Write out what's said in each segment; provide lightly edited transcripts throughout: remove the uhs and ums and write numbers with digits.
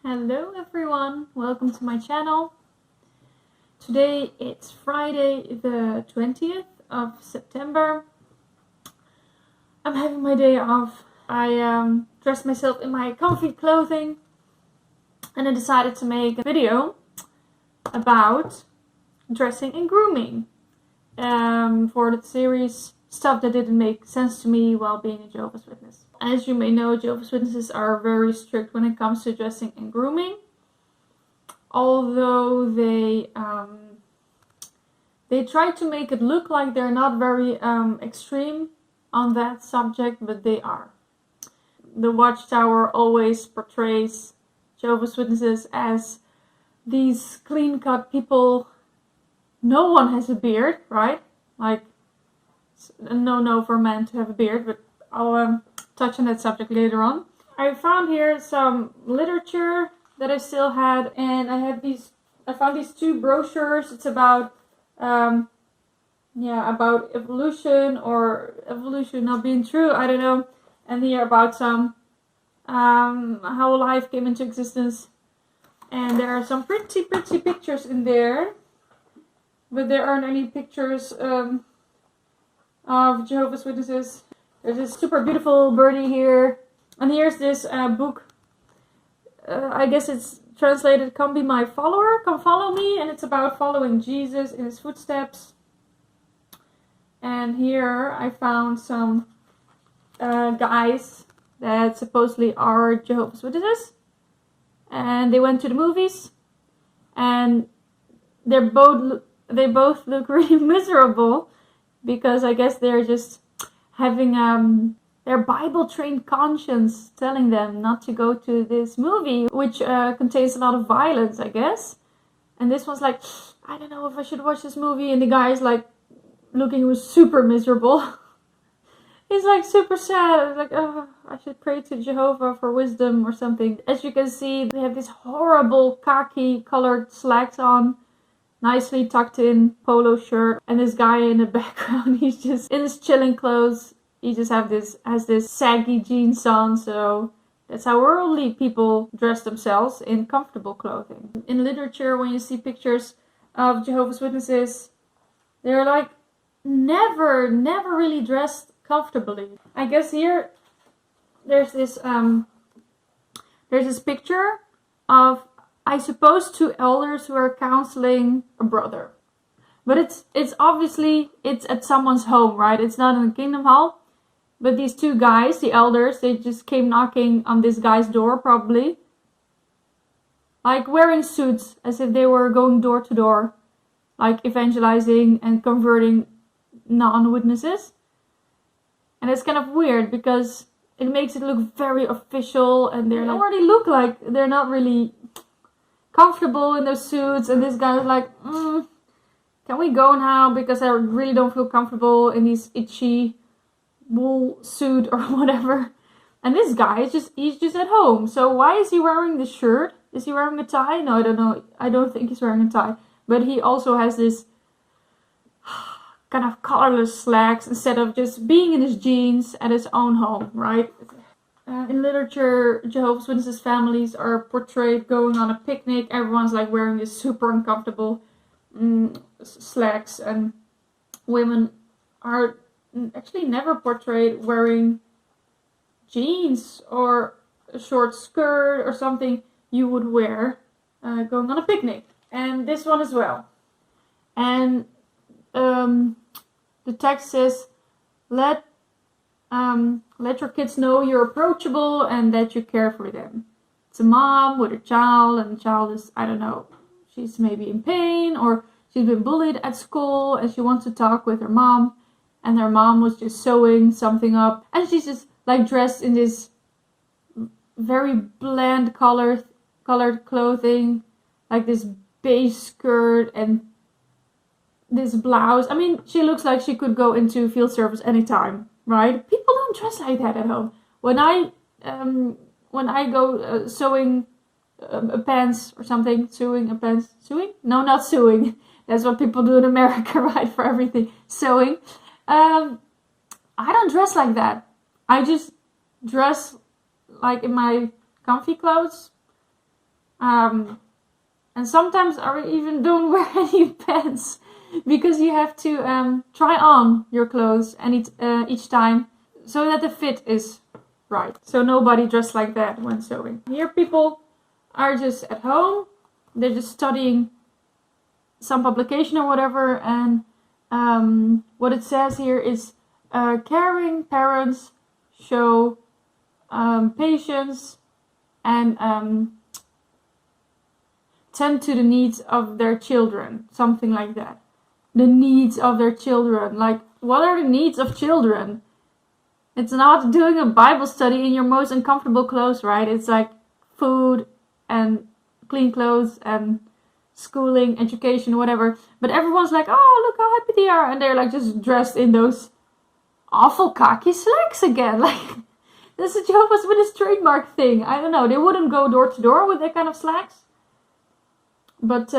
Hello everyone, welcome to my channel. Today it's Friday the 20th of September. I'm having my day off. I dressed myself in my comfy clothing and I decided to make a video about dressing and grooming for the series Stuff That Didn't Make Sense to Me While Being a Jehovah's Witness. As you may know, Jehovah's Witnesses are very strict when it comes to dressing and grooming. Although they try to make it look like they're not very extreme on that subject, but they are. The Watchtower always portrays Jehovah's Witnesses as these clean-cut people. No one has a beard, right? Like, a no for men to have a beard, but I'll touch on that subject later on. I found here some literature that I still had, and I found these two brochures. It's about about evolution, or evolution not being true, I don't know. And here about some how life came into existence. And there are some pretty pictures in there, but there aren't any pictures of Jehovah's Witnesses. There's this super beautiful birdie here, and here's this book. I guess it's translated "Come Be My Follower, Come Follow Me," and it's about following Jesus in his footsteps. And here I found some guys that supposedly are Jehovah's Witnesses, and they went to the movies, and they both look really miserable, because I guess they're just having their Bible-trained conscience telling them not to go to this movie, which contains a lot of violence, I guess. And this one's like, I don't know if I should watch this movie. And the guy is like, looking super miserable. He's like super sad. Like, oh, I should pray to Jehovah for wisdom or something. As you can see, they have this horrible khaki colored slacks on. Nicely tucked in polo shirt, and this guy in the background, he's just in his chilling clothes. He just has this saggy jeans on, so that's how worldly people dress themselves, in comfortable clothing. In literature, when you see pictures of Jehovah's Witnesses, they're like never really dressed comfortably. I guess here there's this picture of, I suppose, two elders who are counseling a brother. But it's obviously at someone's home, right? It's not in the Kingdom Hall. But these two guys, the elders, they just came knocking on this guy's door, probably. Like wearing suits, as if they were going door to door. Like evangelizing and converting non-witnesses. And it's kind of weird, because it makes it look very official. And they already look like they're not really comfortable in their suits, and this guy is like, can we go now, because I really don't feel comfortable in these itchy wool suit or whatever. And this guy he's just at home. So why is he wearing this shirt? Is he wearing a tie? No, I don't know. I don't think he's wearing a tie. But he also has this kind of colorless slacks, instead of just being in his jeans at his own home, right? In literature, Jehovah's Witnesses families are portrayed going on a picnic. Everyone's like wearing this super uncomfortable slacks, and women are actually never portrayed wearing jeans or a short skirt or something you would wear going on a picnic. And this one as well. And the text says, let your kids know you're approachable and that you care for them. It's a mom with a child, and the child is, I don't know, she's maybe in pain, or she's been bullied at school and she wants to talk with her mom, and her mom was just sewing something up, and she's just like dressed in this very bland colored clothing, like this beige skirt and this blouse. I mean, she looks like she could go into field service anytime. Right? People don't dress like that at home. When I go sewing a pants or something, sewing? No, not sewing. That's what people do in America, right? For everything, sewing. I don't dress like that. I just dress like in my comfy clothes. And sometimes I even don't wear any pants because you have to try on your clothes each time so that the fit is right. So nobody dressed like that when sewing. Here people are just at home. They're just studying some publication or whatever. And what it says here is caring parents show patience and tend to the needs of their children. Something like that. The needs of their children. Like, what are the needs of children? It's not doing a Bible study in your most uncomfortable clothes, right? It's like food and clean clothes and schooling, education, whatever. But everyone's like, oh, look how happy they are. And they're like just dressed in those awful khaki slacks again. Like, this is Jehovah's Witness trademark thing. I don't know. They wouldn't go door to door with that kind of slacks. But,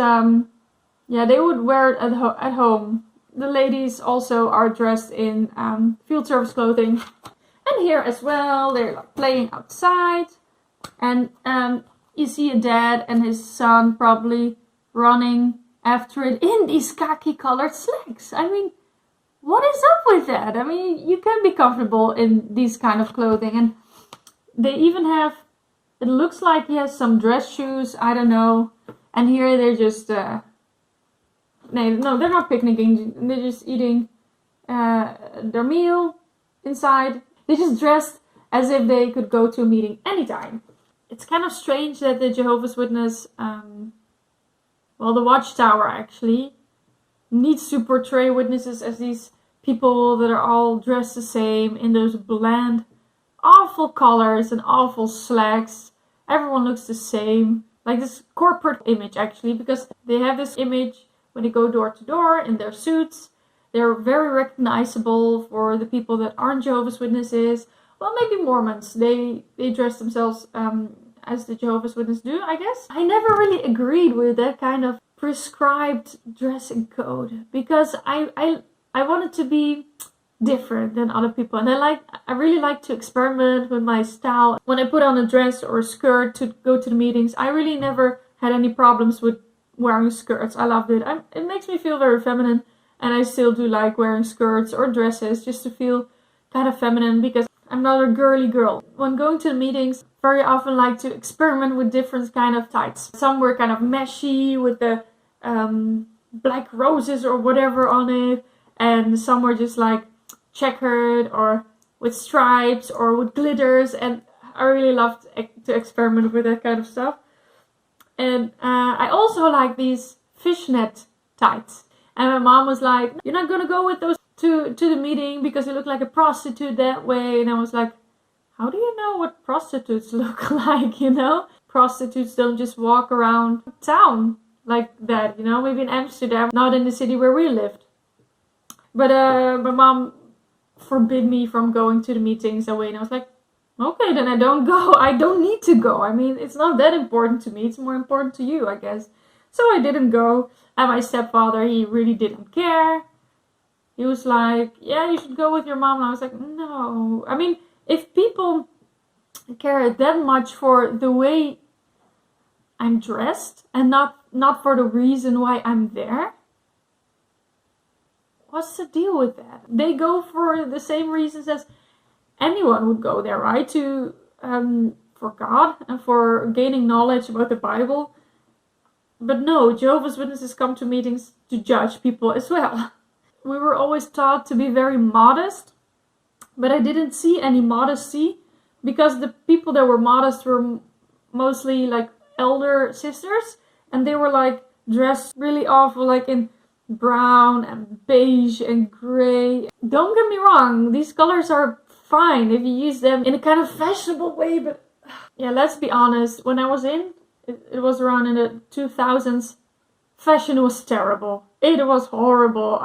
yeah, they would wear it at home. The ladies also are dressed in field service clothing. And here as well, they're like playing outside. And you see a dad and his son probably running after it in these khaki colored slacks. I mean, what is up with that? I mean, you can be comfortable in these kind of clothing. And they even have, it looks like he has some dress shoes. I don't know. And here they're just, no, they're not picnicking. They're just eating their meal inside. They just dressed as if they could go to a meeting anytime. It's kind of strange that the Jehovah's Witness, well, the Watchtower actually, needs to portray witnesses as these people that are all dressed the same in those bland, awful colors and awful slacks. Everyone looks the same. Like this corporate image actually, because they have this image when they go door to door in their suits. They're very recognizable for the people that aren't Jehovah's Witnesses. Well, maybe Mormons. They dress themselves as the Jehovah's Witnesses do, I guess. I never really agreed with that kind of prescribed dressing code because I wanted to be different than other people, and I really like to experiment with my style. When I put on a dress or a skirt to go to the meetings, I really never had any problems with wearing skirts. I loved it. It makes me feel very feminine, and I still do like wearing skirts or dresses just to feel kind of feminine because I'm not a girly girl. When going to the meetings, very often like to experiment with different kind of tights. Some were kind of meshy with the black roses or whatever on it, and some were just like checkered or with stripes or with glitters, and I really loved to experiment with that kind of stuff. And I also like these fishnet tights, and my mom was like, you're not gonna go with those to the meeting because you look like a prostitute that way. And I was like, how do you know what prostitutes look like, you know? Prostitutes don't just walk around town like that, you know, maybe in Amsterdam, not in the city where we lived. But my mom forbid me from going to the meetings that way, and I was like, okay, then I don't go. I don't need to go. I mean, it's not that important to me. It's more important to you, I guess. So I didn't go. And my stepfather, he really didn't care. He was like, yeah, you should go with your mom. And I was like, no. I mean, if people care that much for the way I'm dressed and not for the reason why I'm there, what's the deal with that? They go for the same reasons as anyone would go there, right? To for God and for gaining knowledge about the Bible. But no, Jehovah's Witnesses come to meetings to judge people as well. We were always taught to be very modest, but I didn't see any modesty because the people that were modest were mostly like elder sisters, and they were like dressed really awful, like in brown and beige and gray. Don't get me wrong, these colors are fine if you use them in a kind of fashionable way, but yeah, let's be honest, when I was it was around in the 2000s, fashion was terrible. It was horrible.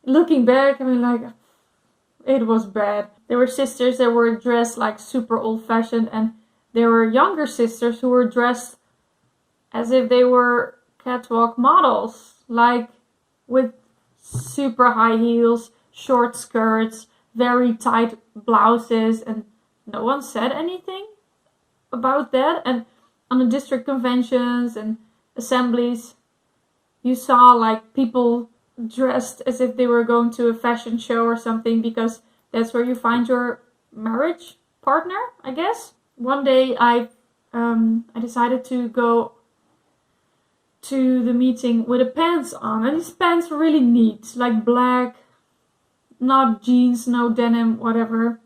Looking back, I mean, like, it was bad. There were sisters that were dressed like super old-fashioned, and there were younger sisters who were dressed as if they were catwalk models, like with super high heels, short skirts, very tight blouses, and no one said anything about that. And on the district conventions and assemblies, you saw like people dressed as if they were going to a fashion show or something, because that's where you find your marriage partner, I guess. One day I decided to go to the meeting with the pants on, and these pants were really neat, like black, not jeans, no denim, whatever.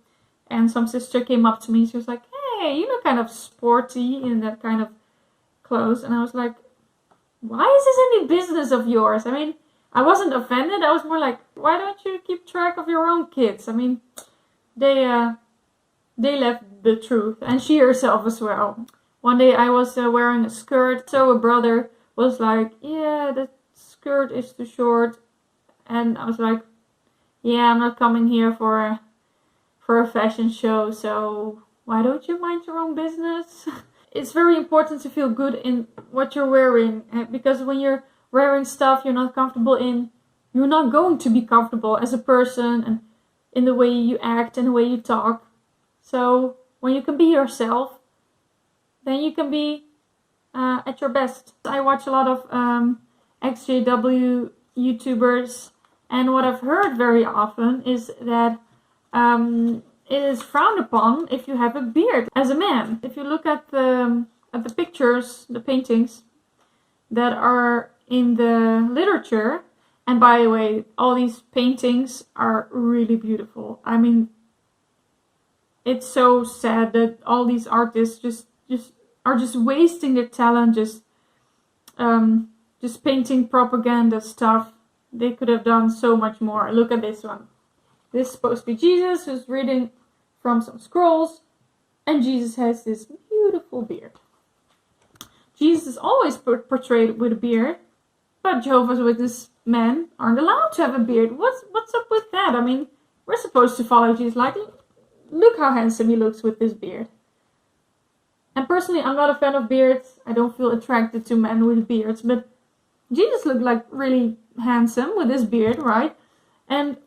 And some sister came up to me, she was like, hey, you look kind of sporty in that kind of clothes. And I was like, why is this any business of yours? I mean, I wasn't offended, I was more like, why don't you keep track of your own kids? I mean, they left the truth, and she herself as well. One day I was wearing a skirt, so a brother was like, yeah, the skirt is too short. And I was like, yeah, I'm not coming here for a fashion show, so why don't you mind your own business? It's very important to feel good in what you're wearing, because when you're wearing stuff you're not comfortable in, you're not going to be comfortable as a person and in the way you act and the way you talk. So when you can be yourself, then you can be at your best. I watch a lot of XJW YouTubers, and what I've heard very often is that it is frowned upon if you have a beard as a man. If you look at the pictures, the paintings that are in the literature, and by the way, all these paintings are really beautiful. I mean, it's so sad that all these artists just are just wasting their talent, just painting propaganda stuff. They could have done so much more. Look at this one. This is supposed to be Jesus, who's reading from some scrolls, and Jesus has this beautiful beard. Jesus is always portrayed with a beard, but Jehovah's Witness men aren't allowed to have a beard. What's up with that? I mean, we're supposed to follow Jesus. Like, look how handsome he looks with this beard. And personally, I'm not a fan of beards. I don't feel attracted to men with beards, but Jesus looked like really handsome with his beard, right? And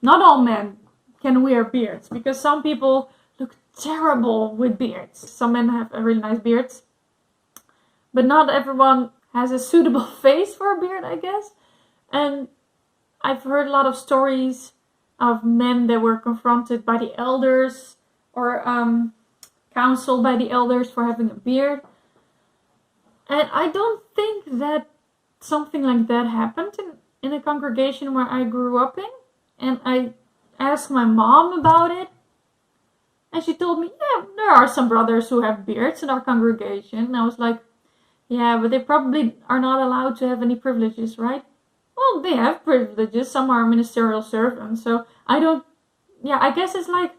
not all men can wear beards, because some people look terrible with beards. Some men have really nice beards, but not everyone has a suitable face for a beard, I guess. And I've heard a lot of stories of men that were confronted by the elders or counseled by the elders for having a beard. And I don't think that something like that happened in a congregation where I grew up in. And I asked my mom about it, and she told me, yeah, there are some brothers who have beards in our congregation. And I was like, yeah, but they probably are not allowed to have any privileges, right? Well, they have privileges. Some are ministerial servants. So I guess it's like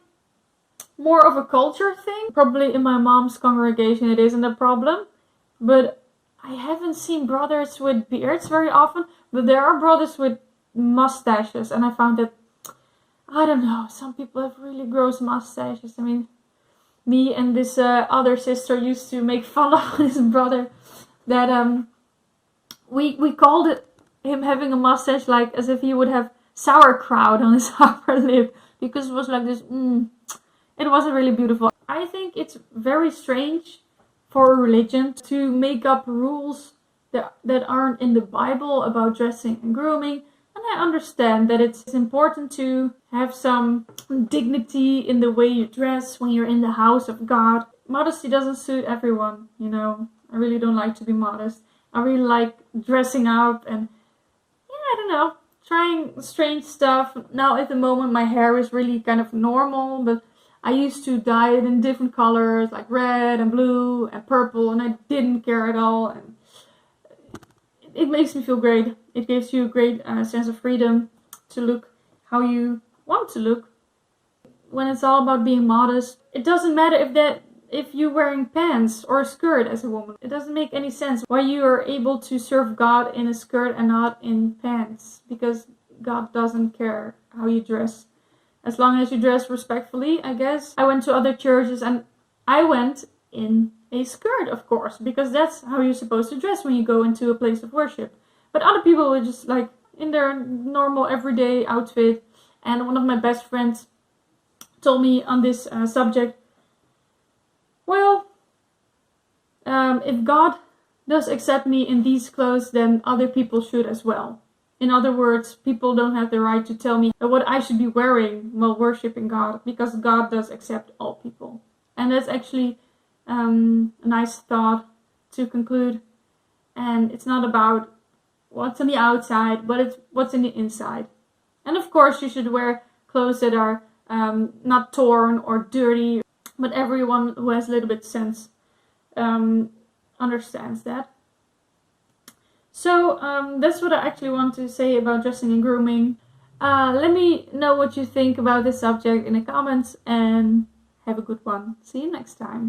more of a culture thing. Probably in my mom's congregation it isn't a problem, but I haven't seen brothers with beards very often. But there are brothers with mustaches, and I found that, I don't know, some people have really gross mustaches. I mean, me and this other sister used to make fun of his brother, that we called it him having a mustache like as if he would have sauerkraut on his upper lip, because it was like this. It wasn't really beautiful. I think it's very strange for a religion to make up rules that aren't in the Bible about dressing and grooming. And I understand that it's important to have some dignity in the way you dress when you're in the house of God. Modesty doesn't suit everyone, you know. I really don't like to be modest. I really like dressing up and, yeah, I don't know, trying strange stuff. Now at the moment my hair is really kind of normal, but I used to dye it in different colors like red and blue and purple, and I didn't care at all. And it makes me feel great. It gives you a great sense of freedom to look how you want to look. When it's all about being modest, it doesn't matter if you're wearing pants or a skirt as a woman. It doesn't make any sense why you are able to serve God in a skirt and not in pants, because God doesn't care how you dress. As long as you dress respectfully, I guess. I went to other churches and I went in a skirt, of course, because that's how you're supposed to dress when you go into a place of worship. But other people were just like in their normal everyday outfit. And one of my best friends told me on this subject, well, if God does accept me in these clothes, then other people should as well. In other words, people don't have the right to tell me what I should be wearing while worshiping God, because God does accept all people. And that's actually a nice thought to conclude. And it's not about what's on the outside, but it's what's in the inside. And of course, you should wear clothes that are not torn or dirty, but everyone who has a little bit sense understands that. So that's what I actually want to say about dressing and grooming. Let me know what you think about this subject in the comments, and have a good one. See you next time.